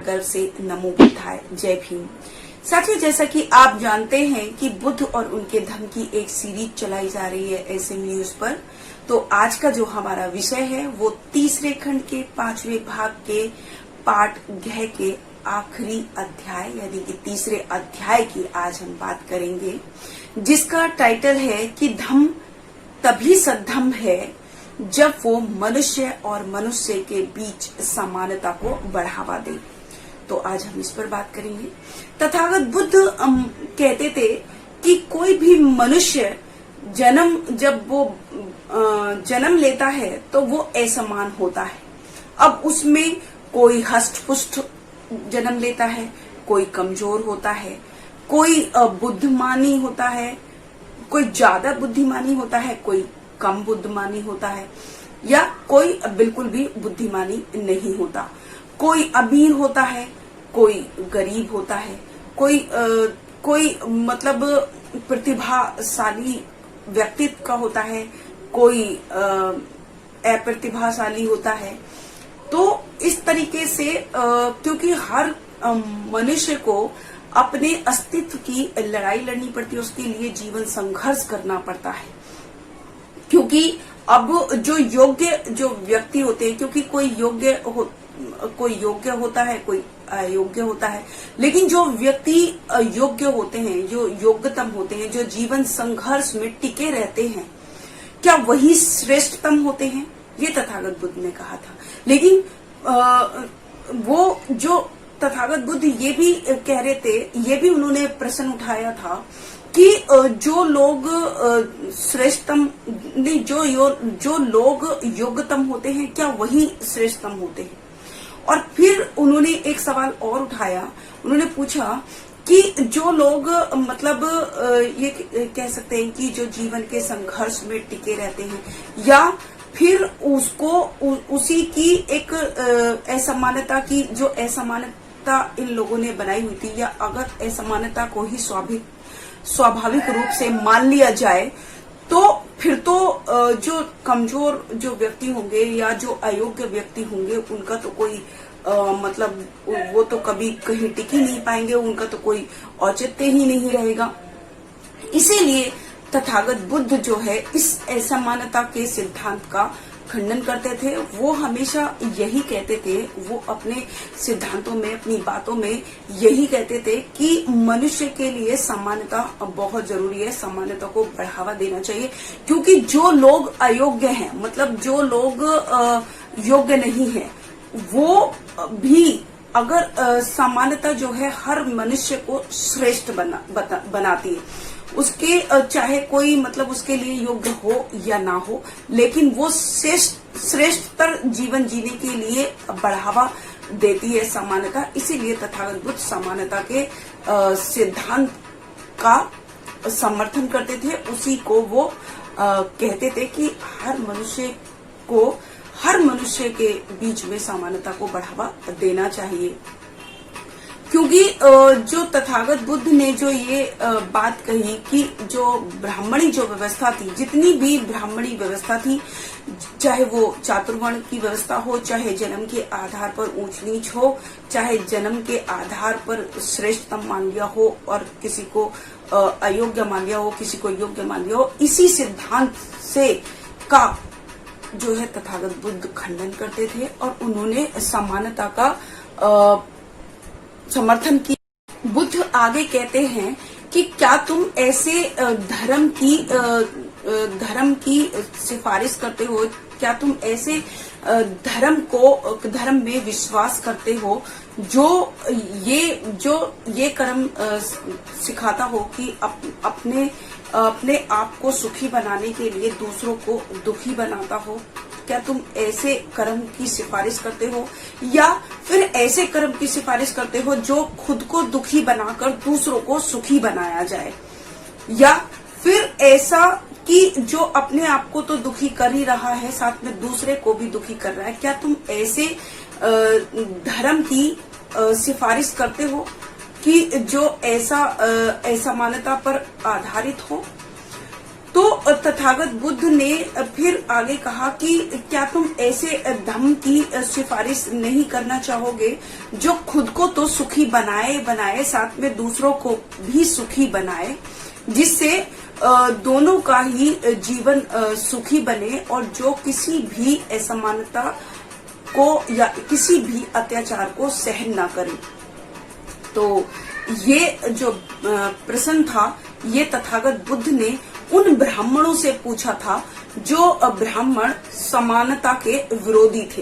गर्व से नमो बुद्धाय, जय भीम। साथियों, जैसा कि आप जानते हैं कि बुद्ध और उनके धर्म की एक सीरीज चलाई जा रही है एसएम न्यूज पर। तो आज का जो हमारा विषय है वो तीसरे खंड के 5वें भाग के पाठ घ के आखिरी अध्याय यानी कि तीसरे अध्याय की आज हम बात करेंगे, जिसका टाइटल है कि धम्म तभी सद्धम्म है जब वो मनुष्य और मनुष्य के बीच समानता को बढ़ावा दे। तो आज हम इस पर बात करेंगे। तथागत बुद्ध कहते थे कि कोई भी मनुष्य जब वो जन्म लेता है तो वो असमान होता है। अब उसमें कोई हष्ट-पुष्ट जन्म लेता है, कोई कमजोर होता है, कोई बुद्धिमानी होता है, कोई ज्यादा बुद्धिमानी होता है, कोई कम बुद्धिमानी होता है, या कोई बिल्कुल भी बुद्धिमानी नहीं होता। कोई अमीर होता है, कोई गरीब होता है, कोई मतलब प्रतिभाशाली व्यक्तित्व का होता है, कोई अप्रतिभाशाली होता है। तो इस तरीके से क्योंकि हर मनुष्य को अपने अस्तित्व की लड़ाई लड़नी पड़ती है, उसके लिए जीवन संघर्ष करना पड़ता है। क्योंकि अब जो व्यक्ति होते हैं, क्योंकि कोई योग्य होता है, कोई अयोग्य होता है, लेकिन जो व्यक्ति योग्य होते हैं, जो योग्यतम होते हैं, जो जीवन संघर्ष में टिके रहते हैं, क्या वही श्रेष्ठतम होते हैं? ये तथागत बुद्ध ने कहा था। लेकिन वो जो तथागत बुद्ध ये भी कह रहे थे, ये भी उन्होंने प्रश्न उठाया था कि जो लोग श्रेष्ठतम नहीं, जो लोग योग्यतम होते हैं, क्या वही श्रेष्ठतम होते हैं? और फिर उन्होंने एक सवाल और उठाया। उन्होंने पूछा कि जो लोग मतलब ये कह सकते हैं कि जो जीवन के संघर्ष में टिके रहते हैं, या फिर उसी की एक असमानता की जो असमानता इन लोगों ने बनाई हुई थी, या अगर असमानता को ही स्वाभाविक रूप से मान लिया जाए, तो फिर तो जो कमजोर जो व्यक्ति होंगे या जो अयोग्य व्यक्ति होंगे, उनका तो कोई मतलब वो तो कभी कहीं टिक ही नहीं पाएंगे, उनका तो कोई औचित्य ही नहीं रहेगा। इसीलिए तथागत बुद्ध जो है इस असमानता के सिद्धांत का खंडन करते थे। वो हमेशा यही कहते थे, वो अपने सिद्धांतों में, अपनी बातों में यही कहते थे कि मनुष्य के लिए समानता बहुत जरूरी है, समानता को बढ़ावा देना चाहिए। क्योंकि जो लोग अयोग्य हैं, मतलब जो लोग योग्य नहीं है, वो भी अगर समानता जो है हर मनुष्य को श्रेष्ठ बनाती है। उसके चाहे कोई मतलब उसके लिए योग्य हो या ना हो, लेकिन वो श्रेष्ठतर जीवन जीने के लिए बढ़ावा देती है समानता। इसीलिए तथागत बुद्ध समानता के सिद्धांत का समर्थन करते थे। उसी को वो कहते थे कि हर मनुष्य के बीच में समानता को बढ़ावा देना चाहिए। क्योंकि जो तथागत बुद्ध ने जो ये बात कही कि जो ब्राह्मणी जो व्यवस्था थी, जितनी भी ब्राह्मणी व्यवस्था थी, चाहे वो चातुर्वर्ण की व्यवस्था हो, चाहे जन्म के आधार पर ऊंच नीच हो, चाहे जन्म के आधार पर श्रेष्ठतम मान लिया हो और किसी को अयोग्य मान लिया हो, किसी को योग्य मान लिया हो, इसी सिद्धांत से का जो है तथागत बुद्ध खंडन करते थे और उन्होंने समानता का समर्थन किया। बुद्ध आगे कहते हैं कि क्या तुम ऐसे धर्म की सिफारिश करते हो, क्या तुम ऐसे धर्म में विश्वास करते हो जो ये कर्म सिखाता हो कि अपने आप को सुखी बनाने के लिए दूसरों को दुखी बनाता हो? क्या तुम ऐसे कर्म की सिफारिश करते हो, या फिर ऐसे कर्म की सिफारिश करते हो जो खुद को दुखी बनाकर दूसरों को सुखी बनाया जाए, या फिर ऐसा कि जो अपने आप को तो दुखी कर ही रहा है, साथ में दूसरे को भी दुखी कर रहा है? क्या तुम ऐसे धर्म की सिफारिश करते हो कि जो ऐसा असमानता पर आधारित हो? तो तथागत बुद्ध ने फिर आगे कहा कि क्या तुम ऐसे धम्म की सिफारिश नहीं करना चाहोगे जो खुद को तो सुखी बनाए साथ में दूसरों को भी सुखी बनाए, जिससे दोनों का ही जीवन सुखी बने और जो किसी भी असमानता को या किसी भी अत्याचार को सहन ना करे। तो ये जो प्रश्न था ये तथागत बुद्ध ने उन ब्राह्मणों से पूछा था जो ब्राह्मण समानता के विरोधी थे,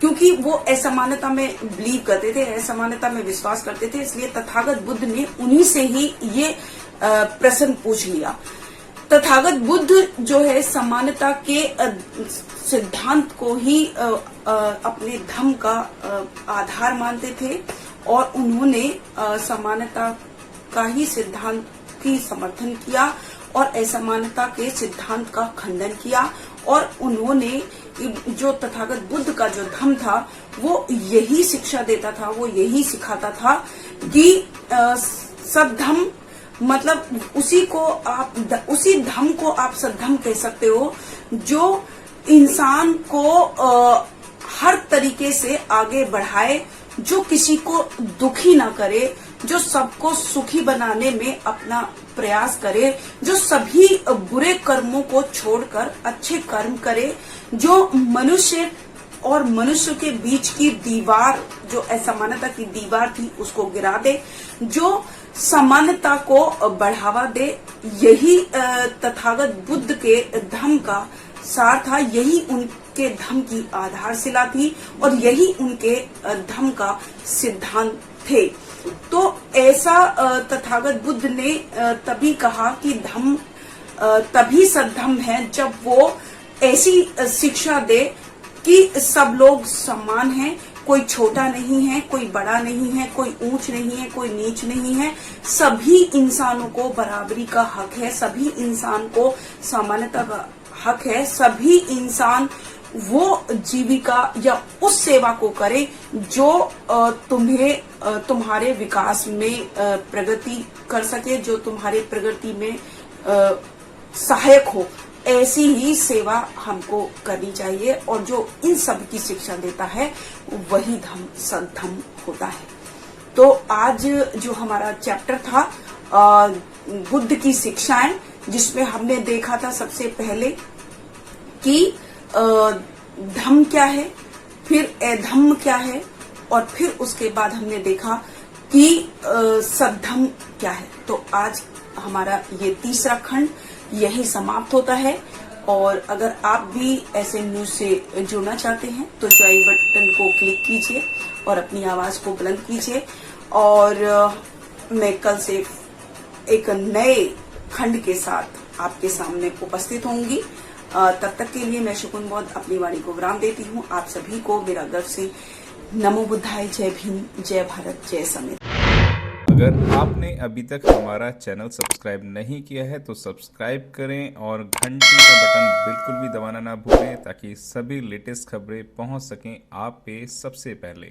क्योंकि वो असमानता में बिलीव करते थे, असमानता में विश्वास करते थे। इसलिए तथागत बुद्ध ने उन्हीं से ही ये प्रश्न पूछ लिया। तथागत बुद्ध जो है समानता के सिद्धांत को ही अपने धम्म का आधार मानते थे और उन्होंने समानता का ही सिद्धांत की समर्थन किया और असमानता के सिद्धांत का खंडन किया। और उन्होंने जो तथागत बुद्ध का जो धम्म था वो यही शिक्षा देता था, वो यही सिखाता था कि सद्धम्म मतलब उसी धम्म को आप सद्धम्म कह सकते हो जो इंसान को हर तरीके से आगे बढ़ाए, जो किसी को दुखी ना करे, जो सबको सुखी बनाने में अपना प्रयास करे, जो सभी बुरे कर्मों को छोड़कर अच्छे कर्म करे, जो मनुष्य और मनुष्य के बीच की दीवार, जो असमानता की दीवार थी उसको गिरा दे, जो समानता को बढ़ावा दे। यही तथागत बुद्ध के धम्म का सार था, यही उनके धम्म की आधारशिला थी और यही उनके धम्म का सिद्धांत थे। तो ऐसा तथागत बुद्ध ने तभी कहा कि धम्म तभी सद्धम्म है जब वो ऐसी शिक्षा दे कि सब लोग समान हैं, कोई छोटा नहीं है, कोई बड़ा नहीं है, कोई ऊंच नहीं है, कोई नीच नहीं है, सभी इंसानों को बराबरी का हक है, सभी इंसान को समानता का हक है, सभी इंसान वो जीविका या उस सेवा को करे जो तुम्हारे विकास में प्रगति कर सके, जो तुम्हारे प्रगति में सहायक हो। ऐसी ही सेवा हमको करनी चाहिए और जो इन सब की शिक्षा देता है वही धम्म सद्धम्म होता है। तो आज जो हमारा चैप्टर था बुद्ध की शिक्षाएं, जिसमें हमने देखा था सबसे पहले कि धम्म क्या है, फिर अधम्म क्या है और फिर उसके बाद हमने देखा कि सद्धम्म क्या है। तो आज हमारा ये तीसरा खंड यही समाप्त होता है। और अगर आप भी ऐसे न्यूज से जुड़ना चाहते हैं तो ज्वाइन बटन को क्लिक कीजिए और अपनी आवाज को बुलंद कीजिए। और मैं कल से एक नए खंड के साथ आपके सामने उपस्थित होंगी। तब तक के लिए मैं शुकुन बौद्ध अपनी वाणी को विराम देती हूँ। आप सभी को मेरा गर्व से नमो बुद्धाय, जय भीम, जय भारत, जय समित। अगर आपने अभी तक हमारा चैनल सब्सक्राइब नहीं किया है तो सब्सक्राइब करें और घंटी का बटन बिल्कुल भी दबाना ना भूलें ताकि सभी लेटेस्ट खबरें पहुंच सकें आप पे सबसे पहले।